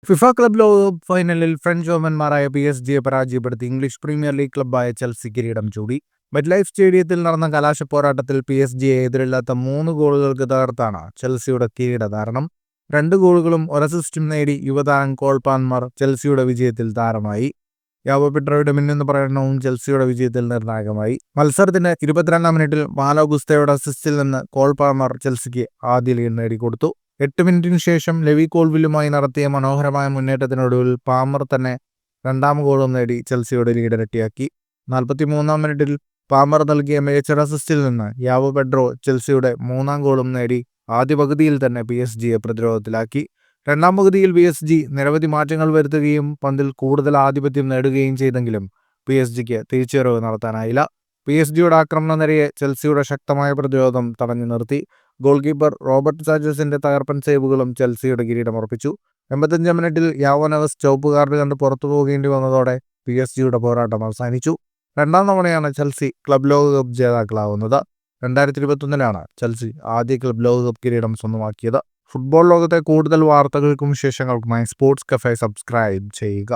FIFA club ലോകകപ്പ് ഫൈനലിൽ French ഓമന്മാരായ PSG-യെ പരാജയപ്പെടുത്തി ഇംഗ്ലീഷ് പ്രീമിയർ ലീഗ് ക്ലബ്ബായ ചെൽസി കിരീടം ചൂടി. മെറ്റ്ലൈഫ് സ്റ്റേഡിയത്തിൽ നടന്ന കലാശ പോരാട്ടത്തിൽ PSG-യെ എതിരില്ലാത്ത 3 ഗോളുകൾക്ക് തകർത്താണ് ചെൽസിയുടെ കിരീടധാരണം. 2 ഗോളുകളും ഒരസിസ്റ്റും നേടി യുവതാരം കോൾ പാൽമർ ചെൽസിയുടെ വിജയത്തിൽ താരമായി. യാവോ പെഡ്രോയുടെ മിന്നുന്ന പ്രകടനവും ചെൽസിയുടെ വിജയത്തിൽ നിർണായകമായി. മത്സരത്തിന്റെ 22-ാം മിനിറ്റിൽ മാലോ ഗുസ്തയുടെ അസിസ്റ്റിൽ നിന്ന് കോൾ പാൽമർ ചെൽസിക്ക് ആദ്യ ലീഡ് നേടിക്കൊടുത്തു. 8 മിനിറ്റിന് ശേഷം ലെവി കോൾവില്ലുമായി നടത്തിയ മനോഹരമായ മുന്നേറ്റത്തിനൊടുവിൽ പാമർ തന്നെ രണ്ടാം ഗോളും നേടി ചെൽസിയുടെ ലീഡ് ഇരട്ടിയാക്കി. 43-ാം മിനിറ്റിൽ പാമർ നൽകിയ മികച്ച അസിസ്റ്റിൽ നിന്ന് യാവോ പെഡ്രോ ചെൽസിയുടെ 3-ാം ഗോളും നേടി ആദ്യ പകുതിയിൽ തന്നെ PSG-യെ പ്രതിരോധത്തിലാക്കി. രണ്ടാം പകുതിയിൽ PSG നിരവധി മാറ്റങ്ങൾ വരുത്തുകയും പന്തിൽ കൂടുതൽ ആധിപത്യം നേടുകയും ചെയ്തെങ്കിലും PSG-ക്ക് തിരിച്ചുവരവ് നടത്താനായില്ല. PSG-യുടെ ആക്രമണ നിരയെ ചെൽസിയുടെ ശക്തമായ പ്രതിരോധം തടഞ്ഞു നിർത്തി. ഗോൾ കീപ്പർ റോബർട്ട് സാഞ്ചസിന്റെ തകർപ്പൻ സേവുകളും ചെൽസിയുടെ കിരീടം ഉറപ്പിച്ചു. 85-ാം മിനിറ്റിൽ യാവോ നെവസ് ചുവപ്പ് കാർഡ് കണ്ട് പുറത്തു പോകേണ്ടി വന്നതോടെ PSG-യുടെ പോരാട്ടം അവസാനിച്ചു. രണ്ടാം തവണയാണ് ചെൽസി ക്ലബ് ലോകകപ്പ് ജേതാക്കളാവുന്നത്. 2021-ലാണ് ചെൽസി ആദ്യ ക്ലബ് ലോകകപ്പ് കിരീടം സ്വന്തമാക്കിയത്. ഫുട്ബോൾ ലോകത്തെ കൂടുതൽ വാർത്തകൾക്കും വിശേഷങ്ങൾക്കുമായി സ്പോർട്സ് കഫേ സബ്സ്ക്രൈബ് ചെയ്യുക.